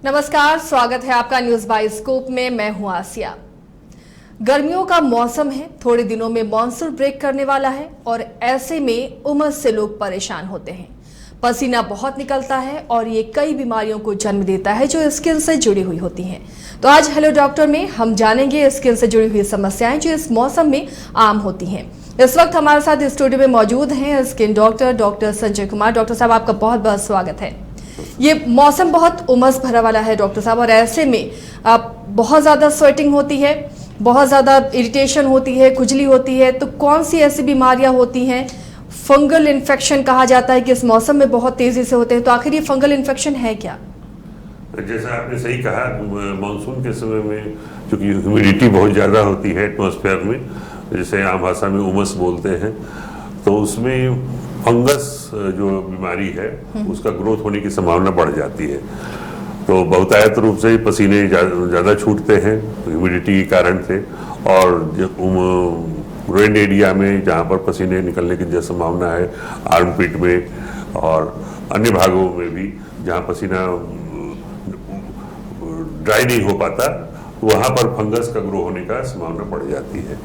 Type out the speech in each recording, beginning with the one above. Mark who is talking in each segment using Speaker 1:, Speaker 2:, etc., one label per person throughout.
Speaker 1: नमस्कार, स्वागत है आपका न्यूज बाइस्कोप में। मैं हूं आसिया। गर्मियों का मौसम है, थोड़े दिनों में मॉनसून ब्रेक करने वाला है और ऐसे में उमस से लोग परेशान होते हैं। पसीना बहुत निकलता है और ये कई बीमारियों को जन्म देता है जो स्किन से जुड़ी हुई होती हैं। तो आज हेलो डॉक्टर में हम जानेंगे स्किन से जुड़ी हुई समस्याएं जो इस मौसम में आम होती हैं। इस वक्त हमारे साथ स्टूडियो में मौजूद हैं skin doctor Sanjay Kumar. Doctor साहब, आपका बहुत बहुत स्वागत है। ये मौसम बहुत उमस भरा वाला है डॉक्टर साहब, और ऐसे में बहुत ज़्यादा स्वेटिंग होती है, बहुत ज़्यादा इरिटेशन होती है, खुजली होती है। तो कौन सी ऐसी बीमारियां होती हैं? फंगल इन्फेक्शन कहा जाता है कि इस मौसम में बहुत तेज़ी से होते हैं, तो आखिर ये फंगल इन्फेक्शन है क्या?
Speaker 2: जैसा आपने सही कहा, मानसून के समय में चूँकि ह्यूमिडिटी बहुत ज़्यादा होती है एटमॉस्फेयर में, जिसे आम भाषा में उमस बोलते हैं, तो उसमें फंगस जो बीमारी है उसका ग्रोथ होने की संभावना बढ़ जाती है। तो बहुतायत रूप से पसीने ज़्यादा छूटते हैं ह्यूमिडिटी के कारण से, और ग्रोइन एरिया में जहाँ पर पसीने निकलने की जो संभावना है, आर्मपिट में और अन्य भागों में भी जहाँ पसीना ड्राई नहीं हो पाता, वहाँ पर फंगस का ग्रो होने का संभावना बढ़ जाती है।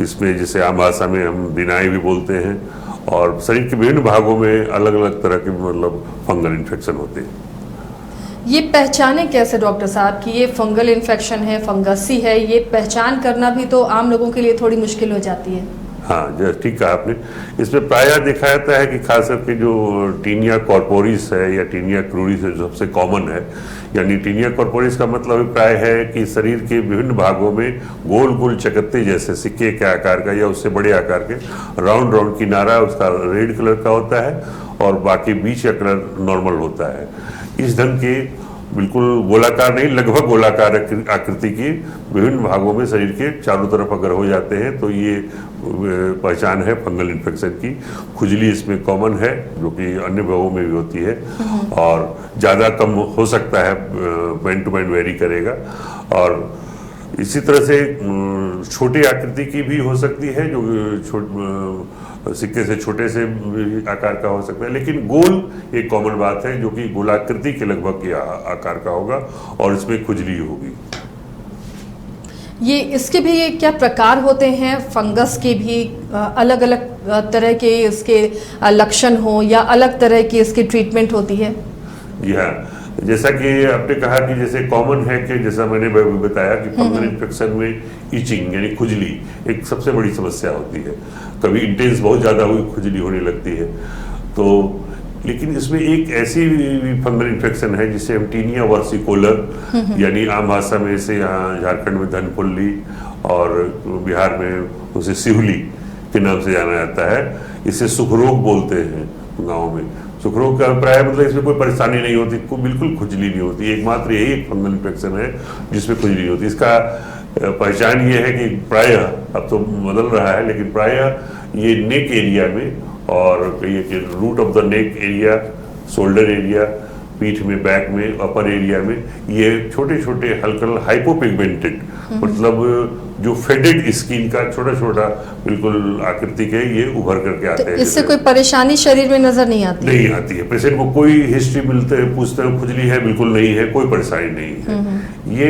Speaker 2: इसमें जिसे आम भाषा में हम बिनाई भी बोलते हैं, और शरीर के विभिन्न भागों में अलग अलग तरह के फंगल इन्फेक्शन होते हैं।
Speaker 1: ये पहचाने कैसे डॉक्टर साहब कि ये फंगल इन्फेक्शन है, फंगसी है? ये पहचान करना भी तो आम लोगों के लिए थोड़ी मुश्किल हो जाती है।
Speaker 2: हाँ, जैसे ठीक कहा आपने। इसमें प्रायः देखा जाता है कि खास करके जो टीनिया कॉर्पोरिस है या टीनिया क्रूरिस है, जो सबसे कॉमन है, यानी टीनिया कॉर्पोरिस का मतलब अभिप्राय है कि शरीर के विभिन्न भागों में गोल गोल चकत्ते जैसे सिक्के के आकार का या उससे बड़े आकार के राउंड राउंड किनारा उसका रेड कलर का होता है और बाकी बीच का कलर नॉर्मल होता है। इस ढंग के बिल्कुल गोलाकार नहीं, लगभग गोलाकार आकृति की विभिन्न भागों में शरीर के चारों तरफ अगर हो जाते हैं तो ये पहचान है फंगल इन्फेक्शन की। खुजली इसमें कॉमन है, जो कि अन्य भागों में भी होती है, और ज़्यादा कम हो सकता है, मैन टू मैन वेरी करेगा। और इसी तरह से छोटी आकृति की भी हो सकती है, जो सिक्के से छोटे से आकार का हो सकता है, लेकिन गोल एक कॉमन बात है जो कि गोलाकृति के लगभग के आकार का होगा और इसमें खुजली होगी।
Speaker 1: ये इसके भी क्या प्रकार होते हैं? फंगस के भी अलग अलग तरह के इसके लक्षण हो या अलग तरह की इसकी ट्रीटमेंट होती है?
Speaker 2: जी हाँ, जैसा कि आपने कहा कि जैसे कॉमन है कि जैसा मैंने बताया कि फंगल इन्फेक्शन में इचिंग यानी खुजली एक सबसे बड़ी समस्या होती है। कभी इंटेंस बहुत ज़्यादा हुई खुजली होने लगती है। तो लेकिन इसमें एक ऐसी फंगल इन्फेक्शन है जिसे हम टीनिया वर्सिकोलर यानी आम भाषा में इसे यहाँ झारखंड में धनफुल्ली और बिहार में उसे सिहुली के नाम से जाना जाता है। इसे सुखरोग बोलते हैं गाँव में। सुखरोग का अभिप्राय मतलब इसमें कोई परेशानी नहीं होती, कोई बिल्कुल खुजली नहीं होती। एकमात्र यही एक फंगल इन्फेक्शन है जिसमें खुजली नहीं होती। इसका पहचान ये है कि प्रायः, अब तो बदल रहा है, लेकिन प्रायः ये नेक एरिया में और कहिए कि root of the neck area, shoulder area, पीठ में, बैक में, अपर एरिया में ये छोटे छोटे हल्का हाइपोपिगमेंटेड मतलब जो फेडेड स्किन का छोटा छोटा बिल्कुल आकृति के ये उभर करके आते हैं।
Speaker 1: इससे कोई परेशानी शरीर में नजर नहीं आती?
Speaker 2: नहीं आती है। पेशेंट को कोई हिस्ट्री मिलते हैं, पूछते हैं खुजली है, बिल्कुल नहीं है, कोई परेशानी नहीं है। ये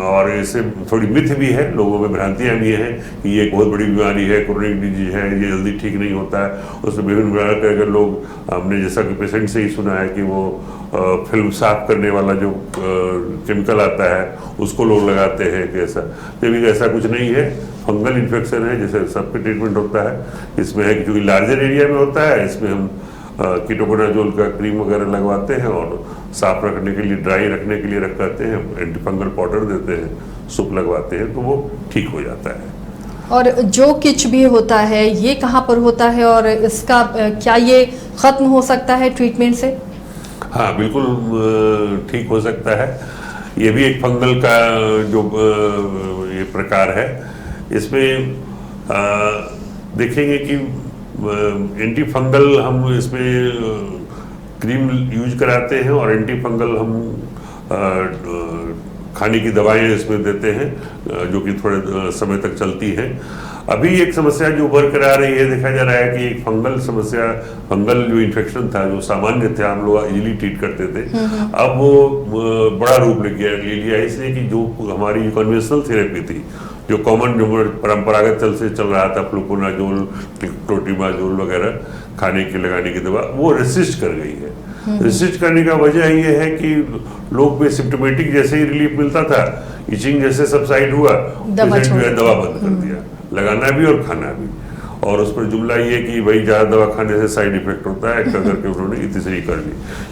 Speaker 2: और इससे थोड़ी मिथ भी है, लोगों में भ्रांतियां भी हैं कि ये एक बहुत बड़ी बीमारी है, क्रोनिक डिजीज है, ये जल्दी ठीक नहीं होता है। उसमें विभिन्न प्रकार के अगर लोग, हमने जैसा कि पेशेंट से ही सुना है कि वो फिल्म साफ करने वाला जो केमिकल आता है उसको लोग लगाते हैं कि ऐसा, जबकि ऐसा कुछ नहीं है। फंगल इन्फेक्शन है, जैसे सबके ट्रीटमेंट होता है। इसमें है कि क्योंकि लार्जर एरिया में होता है, इसमें हम कीटोकोनाजोल का क्रीम वगैरह लगवाते हैं और साफ रखने के लिए, ड्राई रखने के लिए रखते हैं, एंटीफंगल पाउडर देते हैं, सूप लगवाते हैं, तो वो ठीक हो जाता है।
Speaker 1: और जो किच भी होता है ये कहाँ पर होता है और इसका क्या ये खत्म हो सकता है ट्रीटमेंट से?
Speaker 2: हाँ, बिल्कुल ठीक हो सकता है। ये भी एक फंगल का जो ये प्रकार है। इसमें देखेंगे कि एंटी फंगल हम इसमें क्रीम यूज कराते हैं और एंटी फंगल हम खाने की दवाएं इसमें देते हैं जो कि थोड़े समय तक चलती हैं। अभी एक समस्या जो उभर कर आ रही है, देखा जा रहा है कि एक फंगल समस्या, फंगल जो इन्फेक्शन था जो सामान्य थे, हम लोग इजीली ट्रीट करते थे, अब वो बड़ा रूप ले लिया, इसलिए कि जो हमारी कन्वेंशनल थेरेपी थी, जो कॉमन परंपरागत से चल रहा था, फ्लुकोनाजोल, क्लोट्रिमाजोल वगैरह खाने के लगाने की दवा, वो रेसिस्ट कर गई है। रेसिस्ट करने का वजह ये है कि लोग में सिम्टोमेटिक जैसे ही रिलीफ मिलता था, इचिंग जैसे सबसाइड हुआ, पेशेंट जो है दवा बंद कर दिया, लगाना भी और खाना भी। और उस पर जुमला ये कि भाई ज़्यादा दवा खाने से साइड इफेक्ट होता है, करके उन्होंने तीसरी कर ली,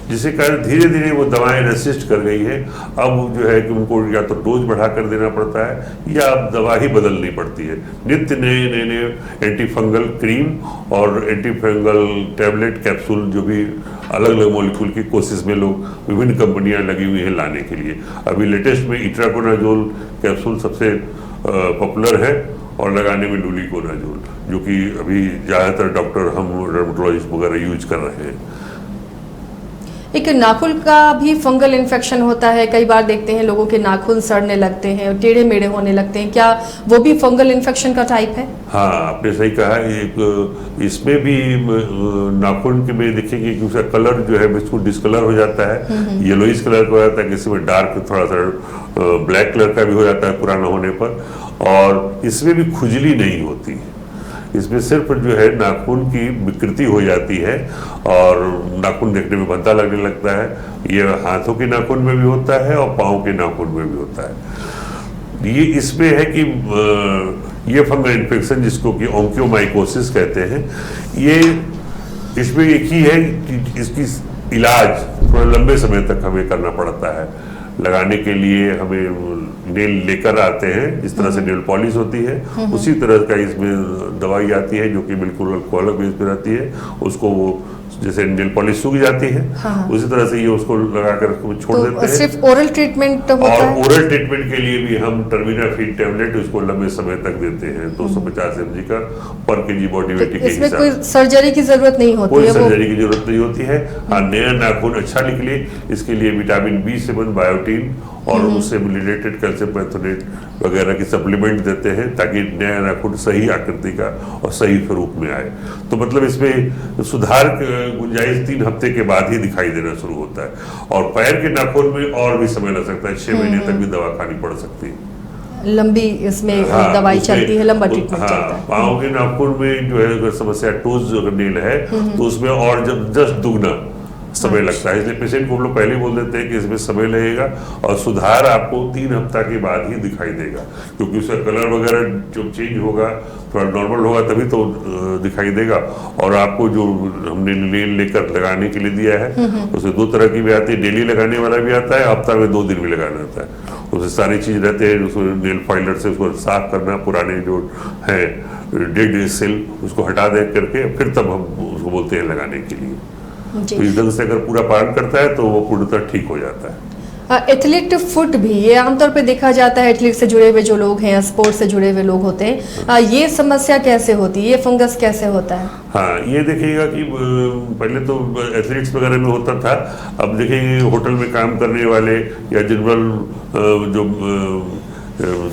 Speaker 2: जिसके कारण धीरे धीरे वो दवाएं रेसिस्ट कर गई है। अब जो है कि उनको या तो डोज बढ़ा कर देना पड़ता है या अब दवा ही बदलनी पड़ती है। नित्य नए नए एंटी फंगल क्रीम और एंटी फंगल टैबलेट कैप्सूल जो भी अलग अलग मॉलिक्यूल की कोशिश में लोग, विभिन्न कंपनियां लगी हुई हैं लाने के लिए। अभी लेटेस्ट में इट्राकोनाजोल कैप्सूल सबसे पॉपुलर है और लगाने में डुलिकोनाजोल, जो कि अभी ज़्यादातर डॉक्टर, हम डर्मेटोलॉजिस्ट वगैरह यूज कर रहे हैं।
Speaker 1: एक नाखून का भी फंगल इन्फेक्शन होता है, कई बार देखते हैं लोगों के नाखून सड़ने लगते हैं, टेढ़े मेढ़े होने लगते हैं, क्या वो भी फंगल इन्फेक्शन का टाइप है? हाँ,
Speaker 2: आपने सही कहा। एक इसमें भी नाखून के में देखेंगे कि उसका कलर जो है बिल्कुल डिस्कलर हो जाता है, येलोइश कलर का हो जाता है, किसी में डार्क थोड़ा सा ब्लैक कलर का भी हो जाता है पुराना होने पर, और इसमें भी खुजली नहीं होती। इसमें सिर्फ जो है नाखून की विकृति हो जाती है और नाखून देखने में भद्दा लगने लगता है। ये हाथों के नाखून में भी होता है और पाँव के नाखून में भी होता है। ये इसमें है कि ये फंगल इन्फेक्शन जिसको कि ऑन्क्योमाइकोसिस कहते हैं, ये इसमें एक ही है कि इसकी इलाज थोड़ा लंबे समय तक हमें करना पड़ता है। लगाने के लिए हमें नेल लेकर आते हैं, जिस तरह से नेल पॉलिश होती है उसी तरह का इसमें दवाई आती है जो कि बिल्कुल अल्कोहल बेस पे रहती है। उसको वो जैसे नेल पॉलिश सूख जाती है, उसी तरह से ये उसको लगाकर छोड़ देते हैं।
Speaker 1: सिर्फ ओरल ट्रीटमेंट होता है?
Speaker 2: और ओरल ट्रीटमेंट के लिए भी हम टर्मिनाफिन टैबलेट उसको लंबे समय तक देते हैं, 250 mg का पर केजी बॉडी वेट के हिसाब से।
Speaker 1: कोई सर्जरी की जरूरत नहीं होती है?
Speaker 2: कोई सर्जरी की जरूरत नहीं होती है। हाँ, नया नाखून अच्छा निकले इसके लिए विटामिन B7, बायोटीन और उससे रिलेटेड कैल्शियम पैथोनेट वगैरह की सप्लीमेंट देते हैं ताकि नया नाखून सही आकृति का और सही स्वरूप में आए। तो मतलब इसमें सुधार गुंजाइश 3 हफ्ते के बाद ही दिखाई देना शुरू होता है। और पैर के नाखून में और भी समय लग सकता है, 6 महीने तक भी दवा खानी पड़ सकती है।
Speaker 1: लंबी इसमें दवाई चलती है, लंबा ट्रीटमेंट चलता है।
Speaker 2: पाँव के नाखून में जो है समस्या टोज अगर नेल है तो उसमें और जब 10 दुगना समय लगता है, इसलिए पेशेंट को हम लोग पहले ही बोल देते हैं कि इसमें समय लगेगा और सुधार आपको 3 हफ्ता के बाद ही दिखाई देगा, क्योंकि उसका कलर वगैरह जब चेंज होगा, थोड़ा नॉर्मल होगा तभी तो दिखाई देगा। और आपको जो हमने नेल लेकर लगाने के लिए दिया है उसमें 2 तरह की भी आती है, डेली लगाने वाला भी आता है, हफ्ता में 2 दिन भी लगाना आता है। उसमें सारी चीज़ रहते हैं, उसको नेल फाइलर से उसको साफ करना, पुराने जो है डेड सेल उसको हटा दे करके फिर तब हम उसको बोलते हैं लगाने के लिए। तो इस ढंग से अगर पूरा पालन करता है तो वो पूर्णतः ठीक हो जाता है।
Speaker 1: एथलीट फुट भी, ये आमतौर पे देखा जाता है, एथलीट से जुड़े हुए जो लोग हैं, स्पोर्ट्स से जुड़े हुए लोग होते हैं, ये समस्या कैसे होती है, ये फंगस कैसे होता है?
Speaker 2: हाँ, ये देखिएगा कि पहले तो एथलीट्स वगैरह में होता था, अब देखिए होटल में काम करने वाले या जनरल जो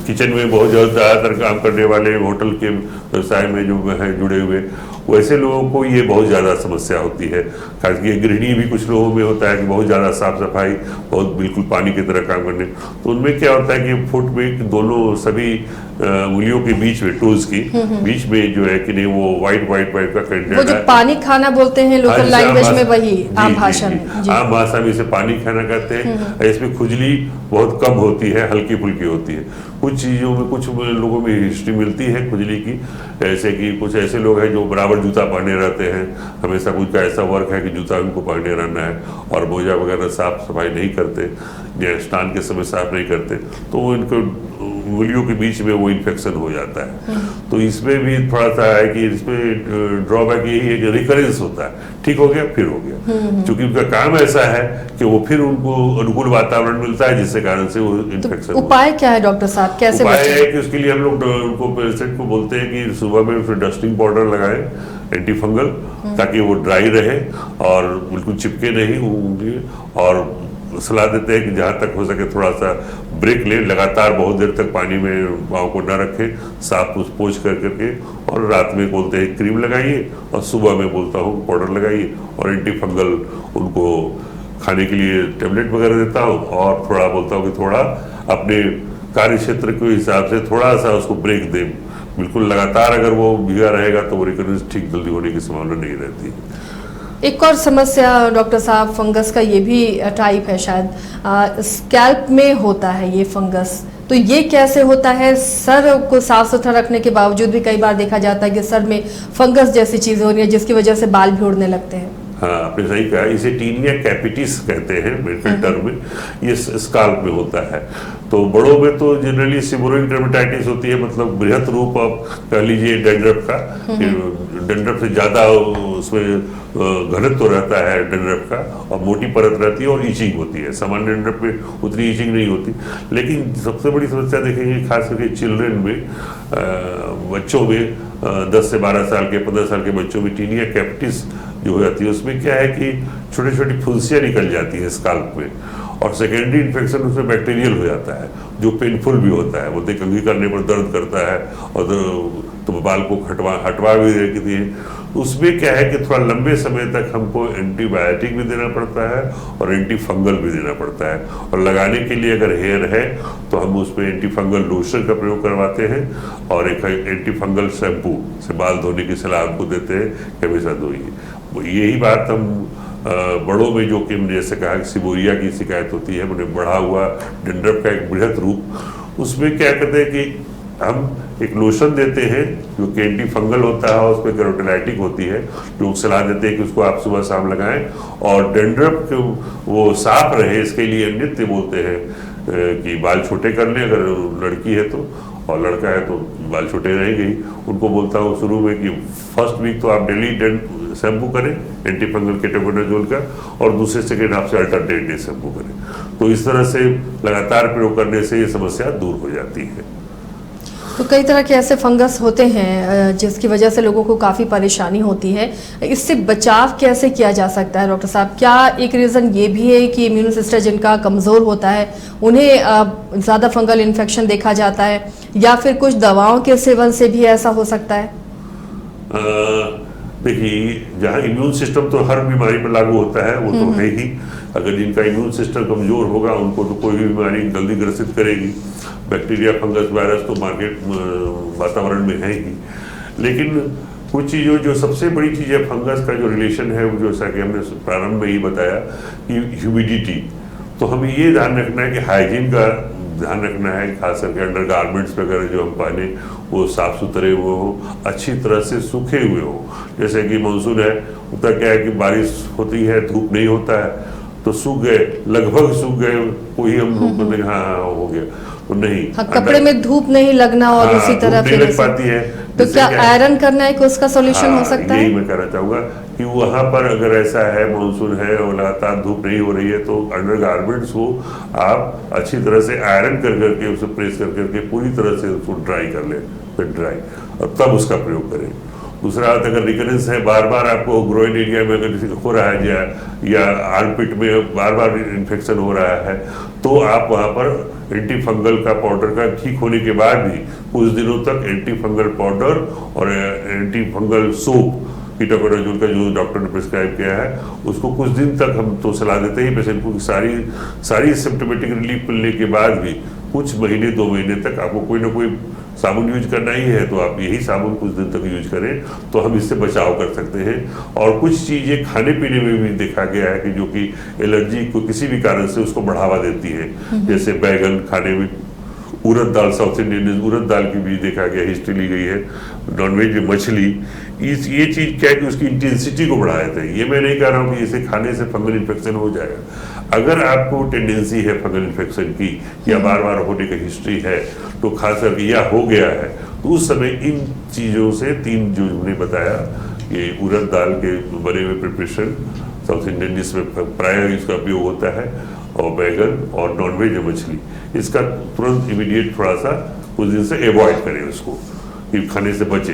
Speaker 2: किचन में बहुत ज़्यादातर काम करने वाले, होटल के व्यवसाय में जो है जुड़े हुए, वैसे लोगों को ये बहुत ज़्यादा समस्या होती है। खासकर गृहिणी भी कुछ लोगों में होता है कि बहुत ज़्यादा साफ सफाई, बहुत बिल्कुल पानी की तरह काम करने, तो उनमें क्या होता है कि फुट में दोनों सभी उंगलियों के बीच में, टोज की बीच में जो है कि नहीं वो वाइट का कंटेंट,
Speaker 1: वो जो पानी खाना बोलते हैं लोकल लैंग्वेज में, वही आम भाषा में,
Speaker 2: आम भाषा में इसे पानी खाना कहते हैं। इसमें खुजली बहुत कम होती है, हल्की फुल्की होती है। कुछ चीज़ों में, कुछ लोगों में हिस्ट्री मिलती है खुजली की, ऐसे कि कुछ ऐसे लोग हैं जो बराबर जूता पहने रहते हैं, हमेशा कुछ का ऐसा वर्क है कि जूता उनको पहने रहना है और मोजा वगैरह साफ सफाई नहीं करते या स्नान के समय साफ नहीं करते, तो वो इनको उंगलियों के बीच में वो इन्फेक्शन हो जाता है। तो इसमें भी थोड़ा सा है कि इसमें ड्रॉबैक यही है कि रिकरेंस होता है, ठीक हो गया फिर हो गया, क्योंकि उनका काम ऐसा है कि वो फिर उनको अनुकूल वातावरण मिलता है जिससे कारण से वो इन्फेक्शन।
Speaker 1: तो उपाय क्या है डॉक्टर साहब, कैसे
Speaker 2: उपाय है कि उसके लिए हम लोग उनको पेशेंट को बोलते हैं कि सुबह में फिर डस्टिंग पाउडर लगाएं एंटी फंगल, ताकि वो ड्राई रहे और बिल्कुल चिपके नहीं होंगे, और सलाह देते हैं कि जहाँ तक हो सके थोड़ा सा ब्रेक ले, लगातार बहुत देर तक पानी में पाँव को न रखें, साफ पोंछ कर करके, और रात में बोलते हैं क्रीम लगाइए और सुबह में बोलता हूँ पाउडर लगाइए, और एंटी फंगल उनको खाने के लिए टेबलेट वगैरह देता हूँ, और थोड़ा बोलता हूँ कि थोड़ा अपने कार्य क्षेत्र के हिसाब से थोड़ा सा उसको ब्रेक दें। बिल्कुल लगातार अगर वो भीगा रहेगा तो वो रिकवरेंस ठीक जल्दी होने की संभावना नहीं रहती।
Speaker 1: एक और समस्या डॉक्टर साहब, फंगस का ये भी टाइप है शायद, स्कैल्प में होता है ये फंगस, तो ये कैसे होता है? सर को साफ सुथरा रखने के बावजूद भी कई बार देखा जाता है कि सर में फंगस जैसी चीजें हो रही है जिसकी वजह से बाल भी उड़ने लगते हैं।
Speaker 2: हाँ, आपने सही कहा, इसे टीनिया कैपिटिस कहते हैं मेडिकल टर्म में, ये स्काल्प में होता है। तो बड़ों में तो जनरली सीबोरिक डर्मेटाइटिस होती है, मतलब बृहत रूप आप कह लीजिए डैंड्रफ का, डैंड्रफ से ज्यादा उसमें घनत्व तो रहता है डैंड्रफ का, और मोटी परत रहती है और ईचिंग होती है। सामान्य डैंड्रफ में उतनी ईचिंग नहीं होती, लेकिन सबसे बड़ी समस्या देखेंगे खास करके चिल्ड्रन में, बच्चों में 10 से 12 साल के 15 साल के बच्चों में टीनिया कैपिटिस जो हो जाती है, उसमें क्या है कि छोटी छोटी फुंसियाँ निकल जाती हैं स्काल्प में, और सेकेंडरी इन्फेक्शन उसमें बैक्टीरियल हो जाता है जो पेनफुल भी होता है। बोलते कंघी करने पर दर्द करता है, और तो बाल को हटवा भी देती है। उसमें क्या है कि थोड़ा लंबे समय तक हमको एंटीबायोटिक भी देना पड़ता है और एंटी फंगल भी देना पड़ता है, और लगाने के लिए अगर हेयर है तो हम उसमें एंटी फंगल लोशन का प्रयोग करवाते हैं, और एक एंटी फंगल शैम्पू से बाल धोने की सलाह हमको देते हैं कि हमेशा धोइए। यही बात हम बड़ों में, जो कि जैसे कहा कि सिबोरिया की शिकायत होती है, उन्हें बढ़ा हुआ डैंड्रफ का एक बृहत रूप, उसमें क्या करते हैं कि हम एक लोशन देते हैं जो कि एंटी फंगल होता है, और उसमें कैरोटिनाइटिक होती है, जो सलाह देते हैं कि उसको आप सुबह शाम लगाएं, और डैंड्रफ वो साफ रहे इसके लिए नित्य बोलते हैं कि बाल छोटे कर लें अगर लड़की है तो, और लड़का है तो बाल छोटे रहेंगे ही। उनको बोलता हूँ शुरू में कि फर्स्ट वीक तो आप डेली शैम्पू करें एंटी फंगल केटोकोनाजोल का, और दूसरे सेकेंड हाफ से अल्टरनेट डे शैम्पू करें। तो इस तरह से लगातार प्रयोग करने से ये समस्या दूर हो जाती है।
Speaker 1: तो कई तरह के ऐसे फंगस होते हैं जिसकी वजह से लोगों को काफ़ी परेशानी होती है, इससे बचाव कैसे किया जा सकता है डॉक्टर साहब? क्या एक रीज़न ये भी है कि इम्यून सिस्टम जिनका कमज़ोर होता है उन्हें ज़्यादा फंगल इन्फेक्शन देखा जाता है, या फिर कुछ दवाओं के सेवन से भी ऐसा हो सकता है?
Speaker 2: देखिए, जहाँ इम्यून सिस्टम तो हर बीमारी पर लागू होता है, वो तो है ही। अगर जिनका इम्यून सिस्टम कमजोर होगा उनको तो कोई भी बीमारी जल्दी ग्रसित करेगी। बैक्टीरिया, फंगस, वायरस तो मार्केट वातावरण में है ही, लेकिन कुछ चीज़ों जो सबसे बड़ी चीज़ है फंगस का जो रिलेशन है, वो जैसा कि हमने प्रारंभ में ही बताया कि ह्यूमिडिटी, तो हमें ये ध्यान रखना है कि हाइजीन का ध्यान रखना है, खास करके अंडर गारमेंट्स वगैरह जो हम पहने वो साफ सुथरे हुए हो, अच्छी तरह से सूखे हुए हो। जैसे कि मानसून है, होता क्या है कि बारिश होती है, धूप नहीं होता है, तो सूख गए, लगभग सूख गए, कोई हम लोग बोलते हाँ हो गया, तो नहीं।
Speaker 1: हाँ, कपड़े में धूप नहीं लगना, और उसी तरह
Speaker 2: नहीं लग पाती है,
Speaker 1: तो क्या आयरन करना है कि उसका सॉल्यूशन हो सकता है?
Speaker 2: यही मैं कहना चाहूँगा कि वहाँ पर अगर ऐसा है, मानसून है और लगातार धूप नहीं हो रही है, तो अंडर गारमेंट्स को आप अच्छी तरह से आयरन कर करके उसे प्रेस कर करके पूरी तरह से उसको ड्राई कर लें, फिर ड्राई, और तब उसका प्रयोग करें। दूसरा, अगर रिकरेंस है, बार बार आपको ग्रोइन एरिया में अगर हो रहा है या आर्मपिट में बार बार इन्फेक्शन हो रहा है, तो आप वहाँ पर एंटी फंगल का पाउडर का ठीक होने के बाद भी कुछ दिनों तक एंटी फंगल पाउडर और एंटी फंगल सोप कीटोकोनाजोल का जो डॉक्टर ने प्रिस्क्राइब किया है, उसको कुछ दिन तक हम तो सलाह देते ही पेशेंट को, सारी सिम्टोमेटिक रिलीफ मिलने के बाद भी कुछ महीने 2 महीने तक आपको कोई ना कोई साबुन यूज करना ही है, तो आप यही साबुन कुछ दिन तक यूज करें, तो हम इससे बचाव कर सकते हैं। और कुछ चीज़ें खाने पीने में भी देखा गया है कि जो कि एलर्जी को किसी भी कारण से उसको बढ़ावा देती है, जैसे बैगन खाने में, उड़द दाल, साउथ इंडियन उड़द दाल की भी देखा गया, हिस्ट्री ली गई है, नॉनवेज में मछली, ये चीज़ क्या है कि उसकी इंटेंसिटी को बढ़ा देते हैं। ये मैं नहीं कह रहा हूँ कि इसे खाने से फंगल इन्फेक्शन हो जाएगा। अगर आपको टेंडेंसी है फंगल इन्फेक्शन की, या बार बार होने का हिस्ट्री है, तो खास करके या हो गया है, तो उस समय इन चीज़ों से 3 जो हमने बताया, ये उड़द दाल के बने हुए प्रिपरेशन साउथ इंडियन जिसमें प्राय इसका उपयोग होता है, और बैगन और नॉनवेज मछली, इसका तुरंत इमीडिएट थोड़ा सा कुछ दिन से अवॉइड करें, उसको कि खाने से बचे।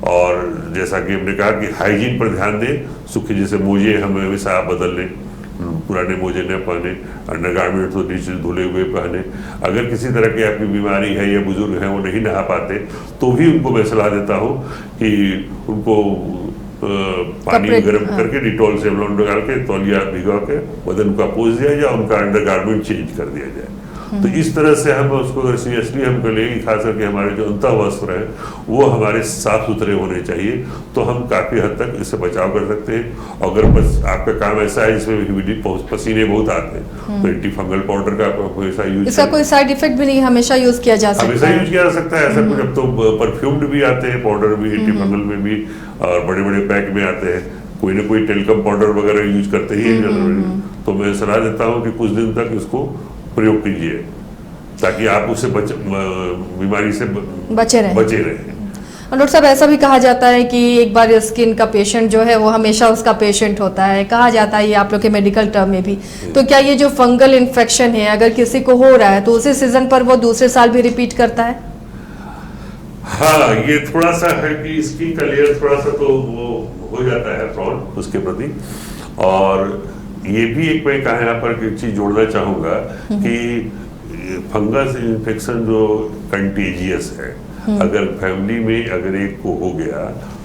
Speaker 2: और जैसा कि हमने कहा कि हाइजीन पर ध्यान दें, सूखे जैसे मोजे हमें हमेशा आप बदल लें, पुराने मोजे न पहने, अंडरगारमेंट तो नीचे धुले हुए पहने। अगर किसी तरह की आपकी बीमारी है या बुजुर्ग हैं वो नहीं नहा पाते तो भी उनको मैं सलाह देता हूँ कि उनको पानी गर्म करके डिटॉल से डाल के तौलिया भिगो के बदन का पोंछ दिया जाए, उनका अंडरगारमेंट चेंज कर दिया जाए। तो इस तरह से हम उसको अगर सीरियसली हमको लेंगे, खास करके हमारे जो अंतः वस्त्र हैं वो हमारे साफ सुथरे होने चाहिए, तो हम काफी हद तक इससे बचाव कर सकते हैं। अगर बस आपका काम ऐसा है जिसमें ह्यूमिडिटी पसीने बहुत आते हैं तो एंटी फंगल पाउडर का हमेशा यूज, इसका
Speaker 1: कोई साइड इफेक्ट भी नहीं, हमेशा यूज किया जा सकता है,
Speaker 2: हमेशा यूज किया जा सकता है। ऐसा कुछ अब तो परफ्यूम्ड भी आते हैं पाउडर भी, एंटी फंगल में भी, और बड़े बड़े पैक में आते हैं। कोई ना कोई टेलकम पाउडर वगैरह यूज करते ही है। तो मैं सलाह देता हूँ कि कुछ दिन तक इसको प्रयोग कीजिए ताकि आप उससे बीमारी से बचे रहें।
Speaker 1: और डॉक्टर साहब ऐसा भी कहा जाता है कि एक बार स्किन का पेशेंट जो है वो हमेशा उसका पेशेंट होता है, कहा जाता है ये आप लोग के मेडिकल टर्म में भी। तो क्या ये जो फंगल इन्फेक्शन है अगर किसी को हो रहा है तो उसी सीजन पर वो दूसरे साल भी रिपीट करता है?
Speaker 2: हाँ, ये थोड़ा सा है कि स्किन का लेयर थोड़ा सा तो वो हो जाता है प्रॉन उसके प्रति। और ये भी एक मैं कहा यहाँ पर एक चीज जोड़ना चाहूंगा कि फंगस इन्फेक्शन जो कंटेजियस है, अगर फैमिली में अगर एक को हो गया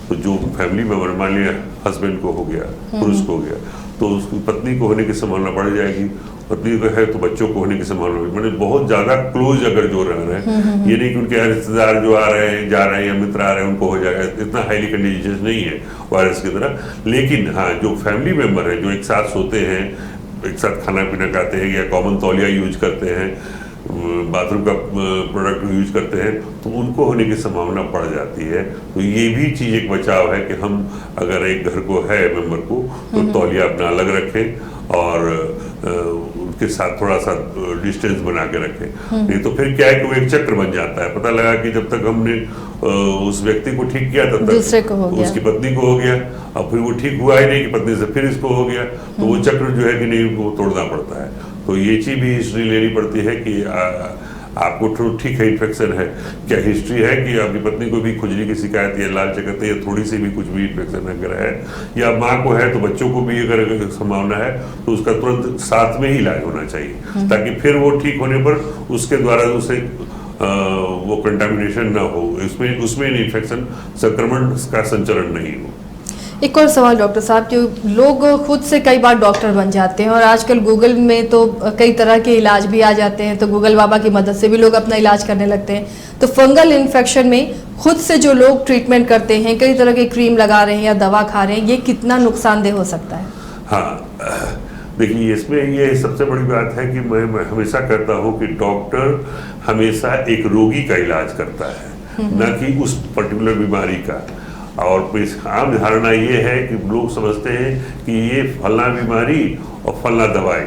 Speaker 2: तो जो फैमिली मेंबर, मान लिया हस्बैंड को हो गया, पुरुष को हो गया, तो उसकी पत्नी को होने की संभावना बढ़ जाएगी, पत्नी को है तो बच्चों को होने की संभावना, मैंने बहुत ज्यादा क्लोज अगर जो रह रहे हैं, ये नहीं कि उनके रिश्तेदार जो आ रहे हैं, जा रहे हैं या मित्र आ रहे हैं उनको हो जाएगा, इतना हाईली कंटेजियस नहीं है वायरस की तरह। लेकिन हाँ, जो फैमिली मेंबर है जो एक साथ सोते हैं, एक साथ खाना पीना खाते हैं या कॉमन तौलिया यूज करते हैं, बाथरूम का प्रोडक्ट यूज करते हैं, तो उनको होने की संभावना बढ़ जाती है। तो ये भी चीज एक बचाव है कि हम अगर एक घर को है मेंबर को तो तौलिया अपना अलग रखें और उनके साथ थोड़ा सा डिस्टेंस बना के रखें। नहीं तो फिर क्या है कि वो एक चक्र बन जाता है। पता लगा कि जब तक हमने उस व्यक्ति को ठीक किया तब तक उसकी पत्नी को हो गया, और फिर वो ठीक हुआ ही नहीं कि पत्नी से फिर इसको हो गया, तो वो चक्र जो है कि नहीं वो तोड़ना पड़ता है। तो ये चीज भी हिस्ट्री लेनी पड़ती है कि आपको ठीक है इन्फेक्शन है, क्या हिस्ट्री है कि आपकी पत्नी को भी खुजली की शिकायत या लाल चकत्ते या थोड़ी सी भी कुछ भी इन्फेक्शन अगर है, या माँ को है तो बच्चों को भी अगर संभावना है तो उसका तुरंत साथ में ही इलाज होना चाहिए, ताकि फिर वो ठीक होने पर उसके द्वारा उसे वो कंटामिनेशन ना हो, उसमें इन्फेक्शन संक्रमण का संचरण नहीं हो।
Speaker 1: एक और सवाल डॉक्टर साहब, जो लोग खुद से कई बार डॉक्टर बन जाते हैं और आजकल गूगल में तो कई तरह के इलाज भी आ जाते हैं, तो गूगल बाबा की मदद से भी लोग अपना इलाज करने लगते हैं। तो फंगल इन्फेक्शन में खुद से जो लोग ट्रीटमेंट करते हैं, कई तरह के क्रीम लगा रहे हैं या दवा खा रहे हैं, ये कितना नुकसानदेह हो सकता है?
Speaker 2: हाँ, देखिए इसमें ये सबसे बड़ी बात है कि मैं हमेशा कहता हूँ कि डॉक्टर हमेशा एक रोगी का इलाज करता है, न कि उस पर्टिकुलर बीमारी का। और आम धारणा ये है कि लोग समझते हैं कि ये फलना बीमारी और फलना दवाई,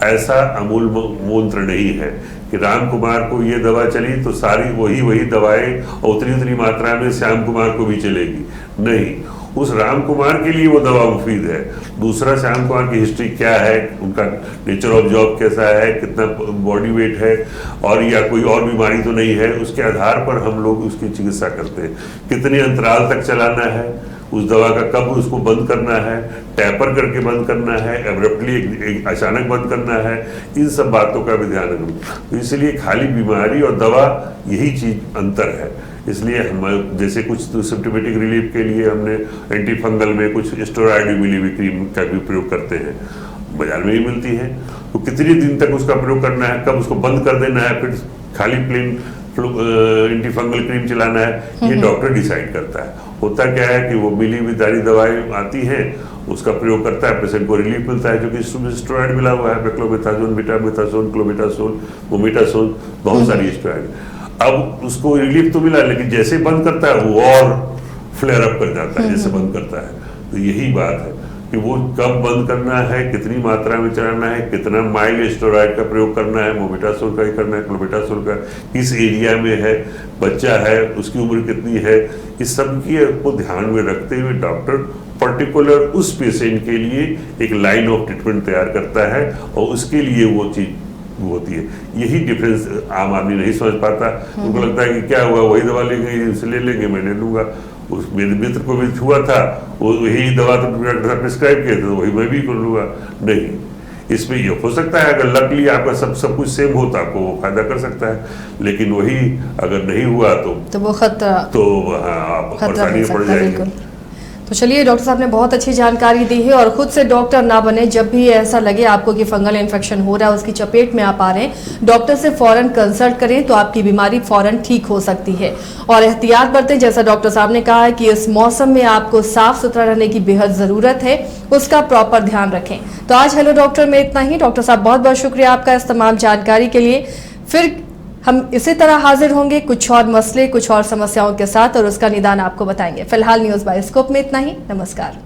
Speaker 2: ऐसा अमूल मंत्र नहीं है कि राम कुमार को ये दवा चली तो सारी वही दवाएं और उतनी मात्रा में श्याम कुमार को भी चलेगी। नहीं, उस राम कुमार के लिए वो दवा मुफीद है, दूसरा श्याम कुमार की हिस्ट्री क्या है, उनका नेचर ऑफ जॉब कैसा है, कितना बॉडी वेट है, और या कोई और बीमारी तो नहीं है, उसके आधार पर हम लोग उसकी चिकित्सा करते हैं। कितने अंतराल तक चलाना है उस दवा का, कब उसको बंद करना है, टैपर करके बंद करना है, एब्रप्टली अचानक बंद करना है, इन सब बातों का भी ध्यान रखना। तो इसलिए खाली बीमारी और दवा यही चीज अंतर है। इसलिए हम जैसे कुछ सिम्प्टोमेटिक रिलीफ के लिए हमने एंटी फंगल में कुछ स्टेरॉइड मिली हुई क्रीम का भी प्रयोग करते हैं, बाजार में ही मिलती है। तो कितने दिन तक उसका प्रयोग करना है, कब उसको बंद कर देना है, फिर खाली प्लेन एंटी फंगल क्रीम चलाना है, ये डॉक्टर डिसाइड करता है। होता क्या है कि वो मिली हुई सारी दवाएं आती हैं, उसका प्रयोग करता है, पेशेंट को रिलीफ मिलता है, जो कि स्टेरॉइड मिला हुआ है, पेक्लोमेथाजोन, बीटामेथाजोन, क्लोबेटासोल, मोमेटासोल, बहुत सारी स्टेरॉइड। अब उसको रिलीफ तो मिला, लेकिन जैसे बंद करता है वो और फ्लेयर अप कर जाता है जैसे बंद करता है। तो यही बात है कि वो कब बंद करना है, कितनी मात्रा में चलाना है, कितना माइल्ड स्टेरॉइड का प्रयोग करना है, मोमेटासोल का ही करना है, क्लोबेटासोल का, किस एरिया में है, बच्चा है, उसकी उम्र कितनी है, इस सब को ध्यान में रखते हुए डॉक्टर पर्टिकुलर उस पेशेंट के लिए एक लाइन ऑफ ट्रीटमेंट तैयार करता है, और उसके लिए वो चीज होती है। यही डिफरेंस आम आदमी नहीं समझ पाता। उनको लगता है कि क्या हुआ, वही दवा लेंगे, इनसे ले लेंगे, मैं ले लूंगा, उस मेरे मित्र को भी हुआ था, वो वही दवा तो डॉक्टर साहब प्रिस्क्राइब किए थे, तो वही मैं भी कर लूंगा। नहीं, इसमें ये हो सकता है अगर लकली आपका सब कुछ सेम हो तो आपको वो फायदा कर सकता है, लेकिन वही अगर नहीं हुआ तो
Speaker 1: वो खतरा
Speaker 2: आप परेशानी में पड़ जाएंगे।
Speaker 1: तो चलिए, डॉक्टर साहब ने बहुत अच्छी जानकारी दी है। और खुद से डॉक्टर ना बने, जब भी ऐसा लगे आपको कि फंगल इन्फेक्शन हो रहा है, उसकी चपेट में आप आ रहे हैं, डॉक्टर से फौरन कंसल्ट करें तो आपकी बीमारी फौरन ठीक हो सकती है। और एहतियात बरतें, जैसा डॉक्टर साहब ने कहा है कि इस मौसम में आपको साफ सुथरा रहने की बेहद जरूरत है, उसका प्रॉपर ध्यान रखें। तो आज हेलो डॉक्टर में इतना ही। डॉक्टर साहब बहुत बहुत शुक्रिया आपका इस तमाम जानकारी के लिए। फिर हम इसी तरह हाजिर होंगे कुछ और मसले, कुछ और समस्याओं के साथ, और उसका निदान आपको बताएंगे। फिलहाल न्यूज़ बायोस्कोप में इतना ही। नमस्कार।